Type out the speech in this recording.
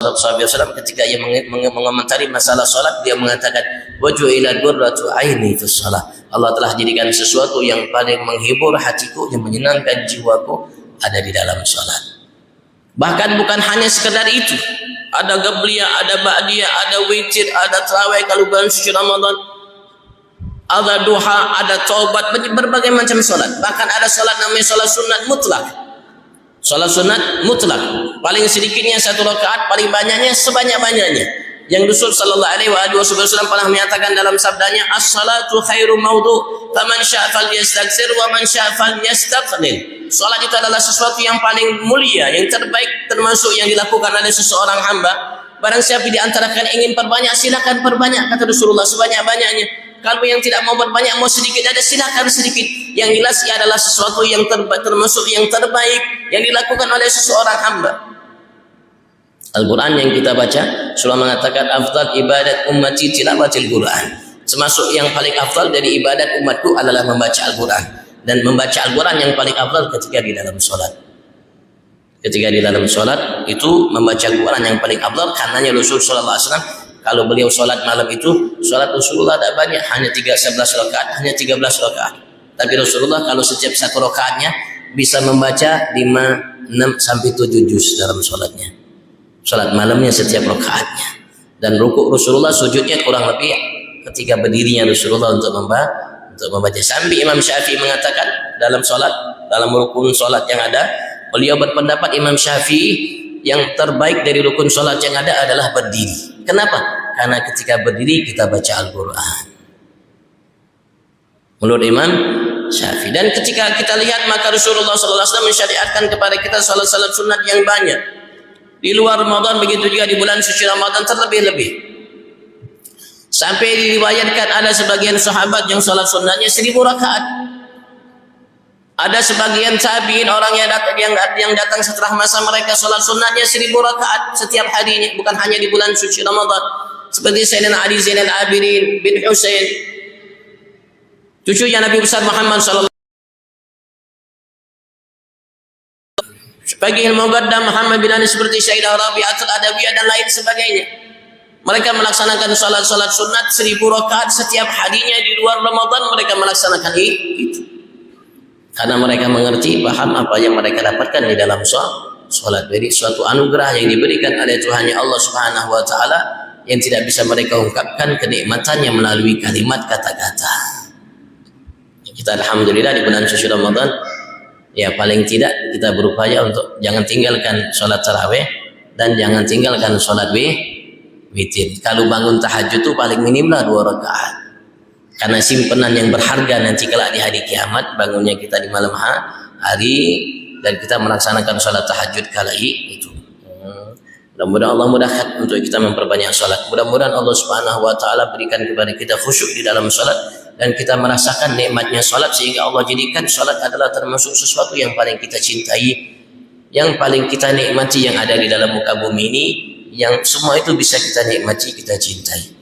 SAW ketika ia mengomentari masalah salat, dia mengatakan waju'ilat qurratu aini fi shalah. Allah telah jadikan sesuatu yang paling menghibur hatiku, yang menyenangkan jiwaku ada di dalam salat. Bahkan bukan hanya sekedar itu, ada qabliyah, ada ba'diyah, ada witir, ada tarawih kalau bulan suci Ramadan, ada duha, ada taubat, berbagai macam salat. Bahkan ada salat namanya salat sunat mutlak. Salat sunat mutlak, paling sedikitnya 1 rakaat, paling banyaknya sebanyak-banyaknya. Yang Rasul sallallahu alaihi wasallam pernah menyatakan dalam sabdanya, as-salatu khairu maudhu, faman syaa falyastaghfir wa man syaa falyastaqlil. Salat itu adalah sesuatu yang paling mulia, yang terbaik, termasuk yang dilakukan oleh seseorang hamba. Barang siapa di antara kalian ingin perbanyak, silakan perbanyak, kata Rasulullah, sebanyak-banyaknya. Kalau yang tidak mau berbanyak, mau sedikit, ada silakan sedikit. Yang jelas ia adalah sesuatu yang termasuk yang terbaik yang dilakukan oleh seseorang hamba. Al-Quran yang kita baca Rasulullah mengatakan afdal ibadat ummati tilawatil Quran. Termasuk yang paling afdal dari ibadat umatku adalah membaca Al-Quran. Dan membaca Al-Quran yang paling afdal ketika di dalam sholat. Ketika di dalam sholat itu membaca Al-Quran yang paling afdal, karenanya Rasulullah SAW kalau beliau sholat malam itu, sholat Rasulullah tidak banyak, hanya 11 rakaat, hanya 13 rakaat. Tapi Rasulullah kalau setiap 1 rakaatnya bisa membaca 5, 6 sampai 7 juz dalam sholatnya. Sholat malamnya setiap rakaatnya. Dan rukuk Rasulullah, sujudnya kurang lebih ketika berdirinya Rasulullah untuk membaca. Sampai Imam Syafi'i mengatakan dalam sholat, dalam rukun sholat yang ada, beliau berpendapat Imam Syafi'i yang terbaik dari rukun sholat yang ada adalah berdiri. Kenapa? Karena ketika berdiri kita baca Al-Quran. Menurut Imam Syafi'i. Dan ketika kita lihat, maka Rasulullah SAW mensyariatkan kepada kita salat-salat sunat yang banyak. Di luar Ramadan, begitu juga di bulan suci Ramadan terlebih-lebih. Sampai diriwayatkan ada sebagian sahabat yang salat sunatnya 1000 rakaat. Ada sebagian tabi'in, orang yang datang setelah masa mereka salat sunatnya 1000 rakaat setiap harinya, bukan hanya di bulan suci Ramadan. Seperti Sayyidina Ali Zainal Abidin bin Husain, cucunya Nabi besar Muhammad sallallahu alaihi wasallam. Sebagai Muqaddam Muhammad bin Ali, seperti Sayyidah Rabi'atul Adawiyah dan lain sebagainya. Mereka melaksanakan salat-salat sunat 1000 rakaat setiap harinya. Di luar Ramadan mereka melaksanakan itu. Karena mereka mengerti, paham apa yang mereka dapatkan di dalam sholat. Jadi suatu anugerah yang diberikan oleh Tuhannya Allah Subhanahu wa Ta'ala yang tidak bisa mereka ungkapkan kenikmatannya melalui kalimat kata-kata. Kita alhamdulillah di bulan suci Ramadan, ya paling tidak kita berupaya untuk jangan tinggalkan sholat tarawih dan jangan tinggalkan sholat witir. Kalau bangun tahajud itu paling minimlah 2 rakaat. Karena simpanan yang berharga nanti kelak di hari kiamat, bangunnya kita di malam hari dan kita melaksanakan sholat tahajud kala itu. Mudah-mudahan Allah mudahkan untuk kita memperbanyak sholat. Mudah-mudahan Allah Subhanahu wa Ta'ala berikan kepada kita khusyuk di dalam sholat dan kita merasakan nikmatnya sholat, sehingga Allah jadikan sholat adalah termasuk sesuatu yang paling kita cintai, yang paling kita nikmati yang ada di dalam muka bumi ini, yang semua itu bisa kita nikmati, kita cintai.